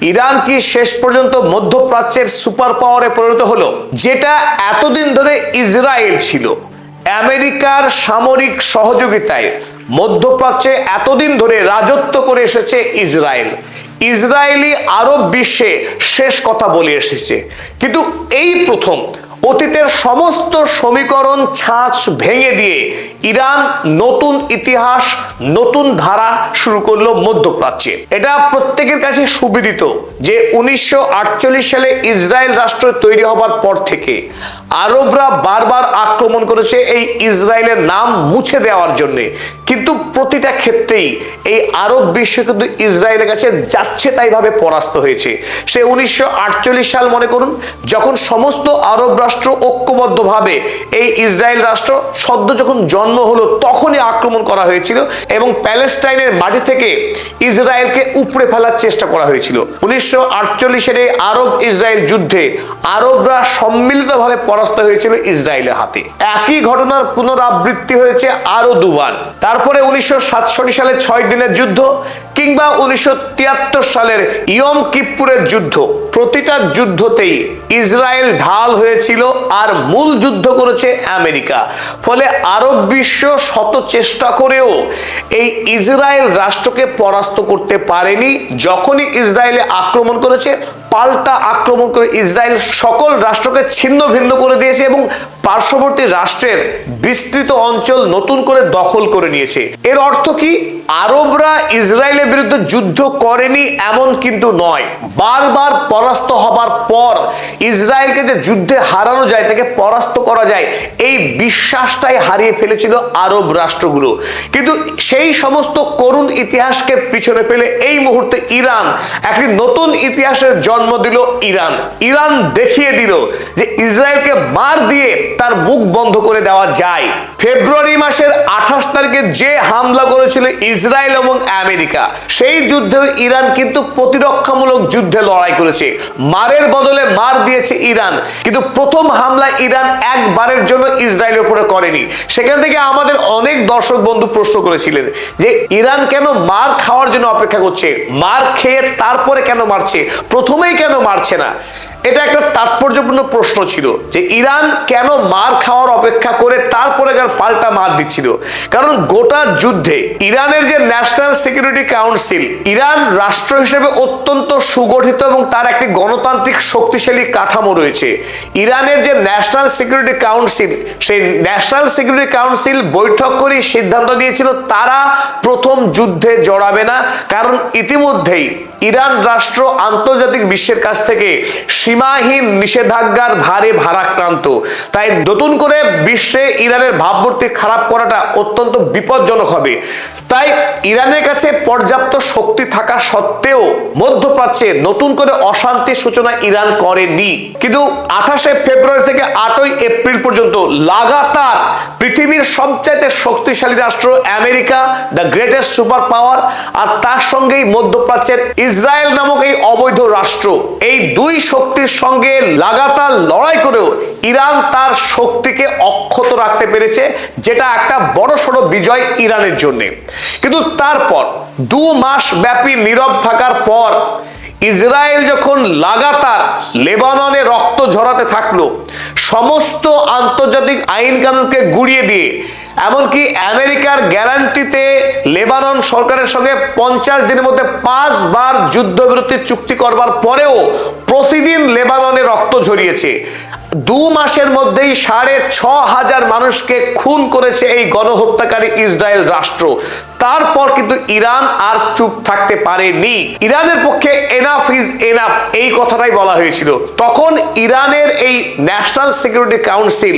Iran কি শেষ পর্যন্ত মধ্যপ্রাচ্যের সুপার পাওয়ারে পরিণত হলো? যেটা এতদিন ধরে ইসরায়েল ছিল, আমেরিকার সামরিক সহযোগিতায় মধ্যপ্রাচ্যে এতদিন ধরে রাজত্ব করে এসেছে ইসরায়েল। ইসরায়েলি আরব বিশ্বে শেষ কথা বলে এসেছে, কিন্তু এই প্রথম অতীতের সমস্ত সমীকরণ ছাঁচ ভেঙে দিয়ে ইরান নতুন ইতিহাস, নতুন ধারা শুরু করলো মধ্যপ্রাচ্যে। এটা প্রত্যেকের কাছে সুবিদিত যে 1948 সালে ইসরায়েল রাষ্ট্র তৈরি হবার পর থেকে আরবরা বারবার আক্রমণ করেছে এই ইসরায়েলের নাম মুছে দেওয়ার জন্য, কিন্তু প্রতিটা ক্ষেত্রেই এই আরব বিশ্ব কিন্তু ইসরায়েলের কাছে যাচ্ছে তাই ভাবে পরাস্ত হয়েছে। সে 1948 সাল মনে করুন, যখন সমস্ত আরব রাষ্ট্র ঐক্যবদ্ধভাবে এই ইসরায়েল রাষ্ট্র সদ্য যখন জন্ম হলো তখনই আক্রমণ করা হয়েছিল এবং প্যালেস্টাইনের মাটি থেকে ইসরায়েলকে উপড়ে ফেলার চেষ্টা করা হয়েছিল। 1948 সালে আরব ইসরায়েল যুদ্ধে আরবরা সম্মিলিতভাবে পরাস্ত হয়েছিল ইসরায়েলের হাতে। একই ঘটনার পুনরাবৃত্তি হয়েছে আরো দুবার। তারপরে 1967 সালে 6 দিনের যুদ্ধ কিংবা 1973 সালের ইয়ম কিপ্পুরের যুদ্ধ, প্রতিটা যুদ্ধতেই ইসরায়েল ঢাল হয়েছিল আর মূল যুদ্ধ করেছে আমেরিকা। ফলে আরব বিশ্ব শত চেষ্টা করেও এই ইসরায়েল রাষ্ট্রকে পরাস্ত করতে পারেনি। যখনই ইসরায়েলে আক্রমণ করেছে, পাল্টা আক্রমণ করে ইসরায়েল সকল রাষ্ট্রকে ছিন্ন ভিন্ন করে দিয়েছে এবং পার্শ্ববর্তী রাষ্ট্রের বিস্তৃত অঞ্চল নতুন করে দখল করে নিয়েছে। এর অর্থ কি? আরবরা ইসরায়েলের বিরুদ্ধে যুদ্ধ করেনি এমন কিন্তু নয়, বারবার পরাস্ত হবার পর ইসরায়েলকে যে যুদ্ধে হারানো যায়, তাকে পরাস্ত করা যায়, এই বিশ্বাসটাই হারিয়ে ফেলেছিল আরব রাষ্ট্রগুলো। কিন্তু সেই সমস্ত করুণ ইতিহাসকে পিছনে ফেলে এই মুহূর্তে ইরান একটি নতুন ইতিহাসের জন্ম দিল। ইরান দেখিয়ে দিল যে ইসরায়েলকে মার দিয়ে তার মুখ বন্ধ করে দেওয়া যায়। ফেব্রুয়ারি মাসের 28 তারিখে যে হামলা করেছিল ইসরায়েল এবং আমেরিকা, সেই যুদ্ধে ইরান কিন্তু প্রতিরক্ষামূলক যুদ্ধে লড়াই করেছে, মারের বদলে মার দিয়েছে ইরান। কিন্তু প্রথম হামলা ইরান একবারের জন্য ইসরায়েলের উপরে করেনি। সেখান থেকে আমাদের অনেক দর্শক বন্ধু প্রশ্ন করেছিলেন যে ইরান কেন মার খাওয়ার জন্য অপেক্ষা করছে, মার খেয়ে তারপরে কেন মারছে, প্রথমেই কেন মারছে না? এটা একটা তাৎপর্যপূর্ণ প্রশ্ন ছিল যে ইরান কেন মার খাওয়ার অপেক্ষা করে তারপরে পাল্টা মার দিচ্ছিল। কারণ গোটা যুদ্ধে ইরানের যে ন্যাশনাল সিকিউরিটি কাউন্সিল, ইরান রাষ্ট্র হিসেবে অত্যন্ত সুগঠিত এবং তার একটি গণতান্ত্রিক শক্তিশালী কাঠামো রয়েছে। ইরানের যে ন্যাশনাল সিকিউরিটি কাউন্সিল, সেই ন্যাশনাল সিকিউরিটি কাউন্সিল বৈঠক করে সিদ্ধান্ত নিয়েছিল তারা প্রথম যুদ্ধে জড়াবে না, কারণ ইতিমধ্যেই ইরান রাষ্ট্র আন্তর্জাতিক বিশ্বের কাছ থেকে সীমাহীন নিষেধাজ্ঞার ভারে ভারাক্রান্ত। তাই নতুন করে বিশ্বে ইরানের ভাবমূর্তি খারাপ করাটা অত্যন্ত বিপজ্জনক হবে। তাই ইরানের কাছে পর্যাপ্ত শক্তি থাকা সত্ত্বেও মধ্যপ্রাচ্যে নতুন করে অশান্তির সূচনা ইরান করেনি। কিন্তু 28 ফেব্রুয়ারি থেকে 8 এপ্রিল পর্যন্ত লাগাতার পৃথিবীর সবচাইতে শক্তিশালী রাষ্ট্র America, the greatest super power, আর তার সঙ্গেই মধ্যপ্রাচ্যের ইসরায়েল নামক এই অবৈধ রাষ্ট্র, এই দুই শক্তির সঙ্গে লাগাতার লড়াই করেও ইরান তার শক্তিকে অক্ষত রাখতে পেরেছে, যেটা একটা বড়সড় বিজয় ইরানের জন্য। কিন্তু তারপর 2 মাস ব্যাপী নীরব থাকার পর ইসরায়েল যখন লাগাতার লেবাননে রক্ত ঝরাতে থাকলো, সমস্ত আন্তর্জাতিক আইন কানুনকে গুড়িয়ে দিয়ে, এমনকি আমেরিকার গ্যারান্টিতে লেবানন সরকারের সঙ্গে 50 দিনের মধ্যে 5 বার যুদ্ধবিরতি চুক্তি করবার পরেও প্রতিদিন লেবাননে রক্ত ঝরিয়েছে। 2 মাসের মধ্যেই 6,500 মানুষকে খুন করেছে এই গণহত্যাকারী ইসরায়েল রাষ্ট্র। তারপর কিন্তু ইরান আর চুপ থাকতে পারেনি। ইরানের পক্ষে এনাফ ইজ এনাফ এই কথাটাই বলা হয়েছিল। তখন ইরানের এই ন্যাশনাল সিকিউরিটি কাউন্সিল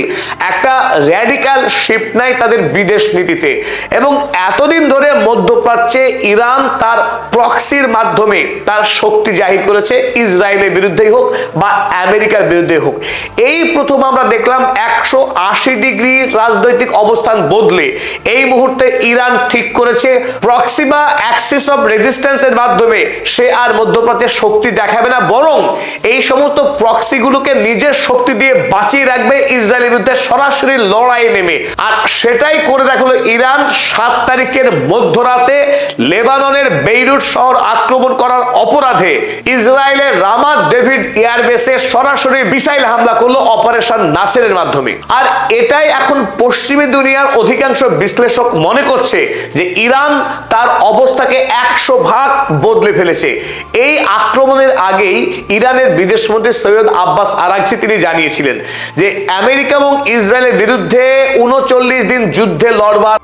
একটা র্যাডিক্যাল শিফট নেয় তাদের বিদেশ নীতিতে, এবং এতদিন ধরে মধ্যপ্রাচ্যে ইরান তার প্রক্সির মাধ্যমে তার শক্তি জাহির করেছে, ইসরায়েলের বিরুদ্ধেই হোক বা আমেরিকার বিরুদ্ধেই হোক। এই প্রথম আমরা দেখলাম 180 ডিগ্রি রাজনৈতিক অবস্থান বদলে এই মুহূর্তে ইরান ঠিক করে করেছে প্রক্সি বা অ্যাক্সিস অফ রেজিস্ট্যান্স এর মাধ্যমে সে আর মধ্যপ্রাচ্যে শক্তি দেখাবে না, বরং এই সমস্ত প্রক্সিগুলোকে নিজের শক্তি দিয়ে বাঁচিয়ে রাখবে ইসরায়েলের বিরুদ্ধে সরাসরি লড়াইয়ে নেমে। আর সেটাই করে দেখালো ইরান 7 তারিখের মধ্যরাতে লেবাননের বেইরুট শহর আক্রমণ করার অপরাধে ইসরায়েলের রামাত ডেভিড এয়ারবেসে সরাসরি মিসাইল হামলা করলো অপারেশন নাসেরের মাধ্যমে। আর এটাই এখন পশ্চিমী দুনিয়ার অধিকাংশ বিশ্লেষক মনে করছে যে ইরান তার অবস্থাকে 100 ভাগ বদলে ফেলেছে। এই আক্রমণের আগেই ইরানের বিদেশমন্ত্রী সৈয়দ আব্বাস আরাগচি তিনি জানিয়েছিলেন যে আমেরিকা এবং ইসরায়েলের বিরুদ্ধে 39 দিন যুদ্ধে লড়বার